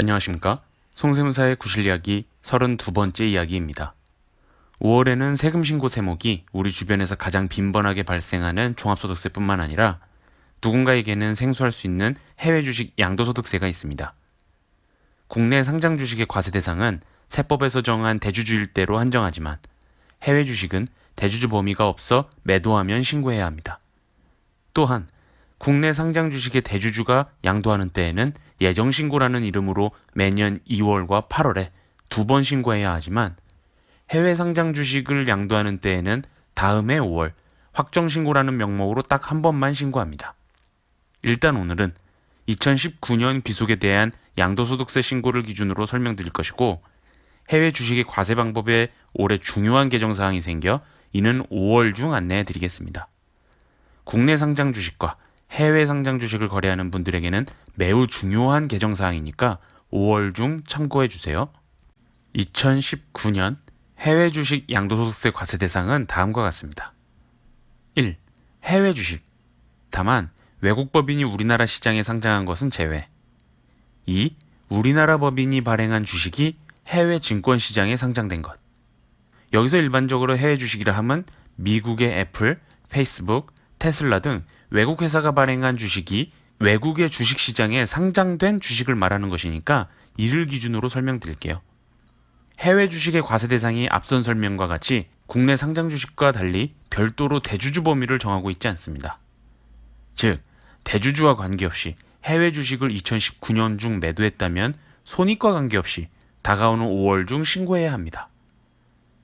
안녕하십니까? 송세무사의 구실이야기 32번째 이야기입니다. 5월에는 세금 신고 세목이 우리 주변에서 가장 빈번하게 발생하는 종합소득세뿐만 아니라 누군가에게는 생소할 수 있는 해외 주식 양도소득세가 있습니다. 국내 상장 주식의 과세 대상은 세법에서 정한 대주주일대로 한정하지만 해외 주식은 대주주 범위가 없어 매도하면 신고해야 합니다. 또한 국내 상장 주식의 대주주가 양도하는 때에는 예정신고라는 이름으로 매년 2월과 8월에 2번 신고해야 하지만 해외 상장 주식을 양도하는 때에는 다음해 5월 확정신고라는 명목으로 딱 한 번만 신고합니다. 일단 오늘은 2019년 귀속에 대한 양도소득세 신고를 기준으로 설명드릴 것이고 해외 주식의 과세 방법에 올해 중요한 개정사항이 생겨 이는 5월 중 안내해 드리겠습니다. 국내 상장 주식과 해외 상장 주식을 거래하는 분들에게는 매우 중요한 개정사항이니까 5월 중 참고해 주세요. 2019년 해외 주식 양도소득세 과세 대상은 다음과 같습니다. 1. 해외 주식. 다만 외국 법인이 우리나라 시장에 상장한 것은 제외. 2. 우리나라 법인이 발행한 주식이 해외 증권 시장에 상장된 것. 여기서 일반적으로 해외 주식이라 하면 미국의 애플, 페이스북, 테슬라 등 외국 회사가 발행한 주식이 외국의 주식시장에 상장된 주식을 말하는 것이니까 이를 기준으로 설명드릴게요. 해외 주식의 과세 대상이 앞선 설명과 같이 국내 상장 주식과 달리 별도로 대주주 범위를 정하고 있지 않습니다. 즉, 대주주와 관계없이 해외 주식을 2019년 중 매도했다면 손익과 관계없이 다가오는 5월 중 신고해야 합니다.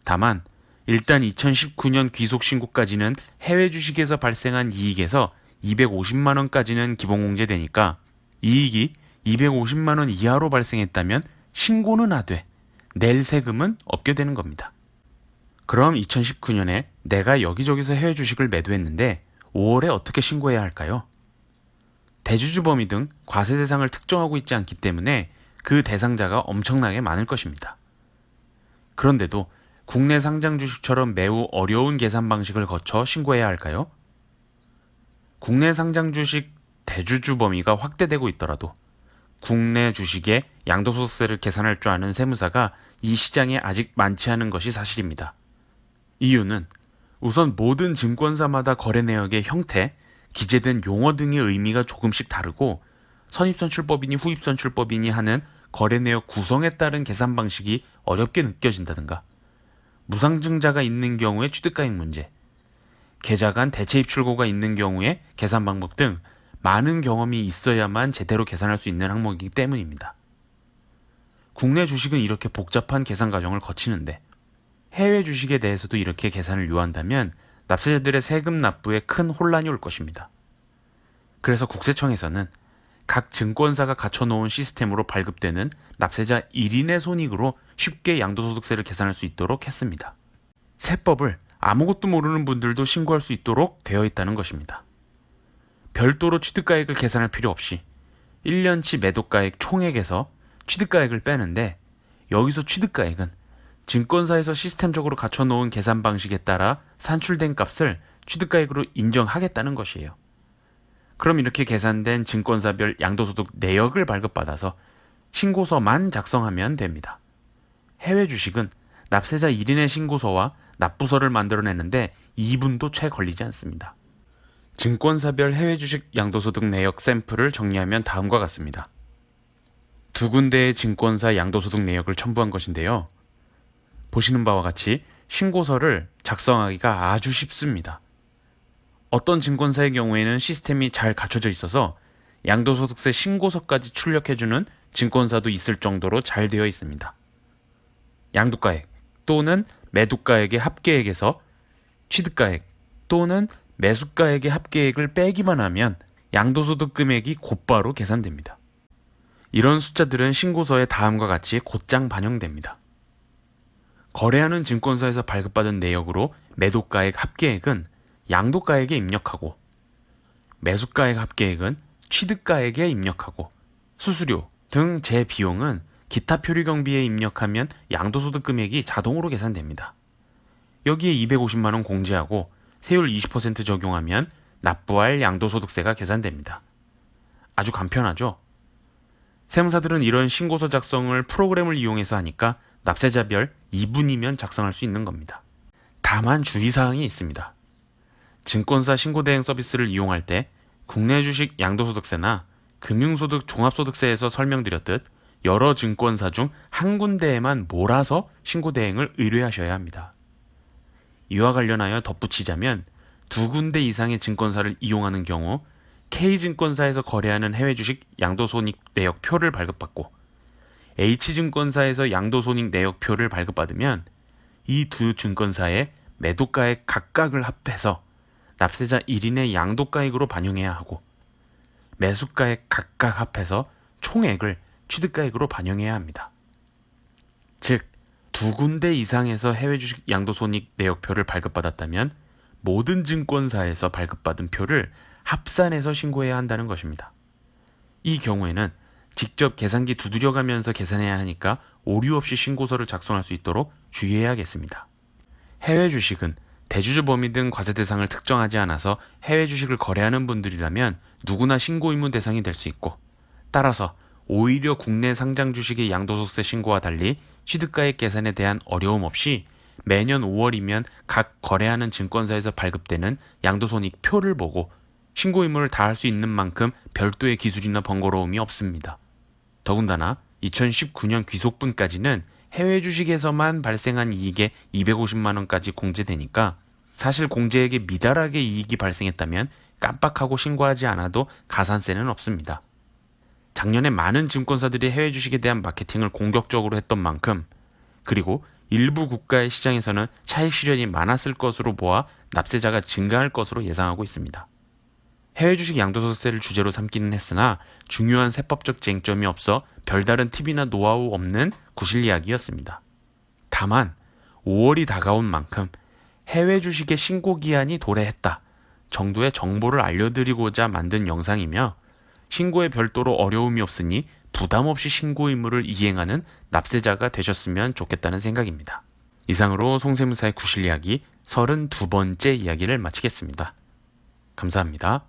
다만 일단 2019년 귀속 신고까지는 해외 주식에서 발생한 이익에서 250만 원까지는 기본공제되니까 이익이 250만 원 이하로 발생했다면 신고는 하되 낼 세금은 없게 되는 겁니다. 그럼 2019년에 내가 여기저기서 해외 주식을 매도했는데 5월에 어떻게 신고해야 할까요? 대주주 범위 등 과세 대상을 특정하고 있지 않기 때문에 그 대상자가 엄청나게 많을 것입니다. 그런데도 국내 상장 주식처럼 매우 어려운 계산 방식을 거쳐 신고해야 할까요? 국내 상장 주식 대주주 범위가 확대되고 있더라도 국내 주식의 양도소득세를 계산할 줄 아는 세무사가 이 시장에 아직 많지 않은 것이 사실입니다. 이유는 우선 모든 증권사마다 거래 내역의 형태, 기재된 용어 등의 의미가 조금씩 다르고 선입선출법이니 후입선출법이니 하는 거래 내역 구성에 따른 계산 방식이 어렵게 느껴진다든가 무상증자가 있는 경우의 취득가액 문제, 계좌 간 대체 입출고가 있는 경우의 계산 방법 등 많은 경험이 있어야만 제대로 계산할 수 있는 항목이기 때문입니다. 국내 주식은 이렇게 복잡한 계산 과정을 거치는데 해외 주식에 대해서도 이렇게 계산을 요한다면 납세자들의 세금 납부에 큰 혼란이 올 것입니다. 그래서 국세청에서는 각 증권사가 갖춰놓은 시스템으로 발급되는 납세자 1인의 손익으로 쉽게 양도소득세를 계산할 수 있도록 했습니다. 세법을 아무것도 모르는 분들도 신고할 수 있도록 되어 있다는 것입니다. 별도로 취득가액을 계산할 필요 없이 1년치 매도가액 총액에서 취득가액을 빼는데 여기서 취득가액은 증권사에서 시스템적으로 갖춰놓은 계산 방식에 따라 산출된 값을 취득가액으로 인정하겠다는 것이에요. 그럼 이렇게 계산된 증권사별 양도소득 내역을 발급받아서 신고서만 작성하면 됩니다. 해외 주식은 납세자 1인의 신고서와 납부서를 만들어내는데 2분도 채 걸리지 않습니다. 증권사별 해외 주식 양도소득 내역 샘플을 정리하면 다음과 같습니다. 두 군데의 증권사 양도소득 내역을 첨부한 것인데요. 보시는 바와 같이 신고서를 작성하기가 아주 쉽습니다. 어떤 증권사의 경우에는 시스템이 잘 갖춰져 있어서 양도소득세 신고서까지 출력해주는 증권사도 있을 정도로 잘 되어 있습니다. 양도가액 또는 매도가액의 합계액에서 취득가액 또는 매수가액의 합계액을 빼기만 하면 양도소득 금액이 곧바로 계산됩니다. 이런 숫자들은 신고서에 다음과 같이 곧장 반영됩니다. 거래하는 증권사에서 발급받은 내역으로 매도가액 합계액은 양도가액에 입력하고 매수가액 합계액은 취득가액에 입력하고 수수료 등 재비용은 기타 표류경비에 입력하면 양도소득 금액이 자동으로 계산됩니다. 여기에 250만 원 공제하고 세율 20% 적용하면 납부할 양도소득세가 계산됩니다. 아주 간편하죠? 세무사들은 이런 신고서 작성을 프로그램을 이용해서 하니까 납세자별 2분이면 작성할 수 있는 겁니다. 다만 주의사항이 있습니다. 증권사 신고대행 서비스를 이용할 때 국내 주식 양도소득세나 금융소득 종합소득세에서 설명드렸듯 여러 증권사 중 한 군데에만 몰아서 신고대행을 의뢰하셔야 합니다. 이와 관련하여 덧붙이자면 두 군데 이상의 증권사를 이용하는 경우 K증권사에서 거래하는 해외 주식 양도손익 내역표를 발급받고 H증권사에서 양도손익 내역표를 발급받으면 이 두 증권사의 매도가액 각각을 합해서 납세자 1인의 양도가액으로 반영해야 하고 매수가액 각각 합해서 총액을 취득가액으로 반영해야 합니다. 즉, 두 군데 이상에서 해외 주식 양도손익 내역표를 발급받았다면 모든 증권사에서 발급받은 표를 합산해서 신고해야 한다는 것입니다. 이 경우에는 직접 계산기 두드려가면서 계산해야 하니까 오류 없이 신고서를 작성할 수 있도록 주의해야겠습니다. 해외 주식은 대주주 범위 등 과세 대상을 특정하지 않아서 해외 주식을 거래하는 분들이라면 누구나 신고 의무 대상이 될 수 있고, 따라서 오히려 국내 상장 주식의 양도소득세 신고와 달리 취득가액 계산에 대한 어려움 없이 매년 5월이면 각 거래하는 증권사에서 발급되는 양도손익 표를 보고 신고 의무를 다할 수 있는 만큼 별도의 기술이나 번거로움이 없습니다. 더군다나 2019년 귀속분까지는 해외 주식에서만 발생한 이익의 250만 원까지 공제되니까 사실 공제액에 미달하게 이익이 발생했다면 깜빡하고 신고하지 않아도 가산세는 없습니다. 작년에 많은 증권사들이 해외 주식에 대한 마케팅을 공격적으로 했던 만큼, 그리고 일부 국가의 시장에서는 차익 실현이 많았을 것으로 보아 납세자가 증가할 것으로 예상하고 있습니다. 해외 주식 양도소득세를 주제로 삼기는 했으나 중요한 세법적 쟁점이 없어 별다른 팁이나 노하우 없는 구실 이야기였습니다. 다만 5월이 다가온 만큼 해외 주식의 신고 기한이 도래했다 정도의 정보를 알려드리고자 만든 영상이며, 신고에 별도로 어려움이 없으니 부담 없이 신고 의무를 이행하는 납세자가 되셨으면 좋겠다는 생각입니다. 이상으로 송세무사의 구실 이야기 32번째 이야기를 마치겠습니다. 감사합니다.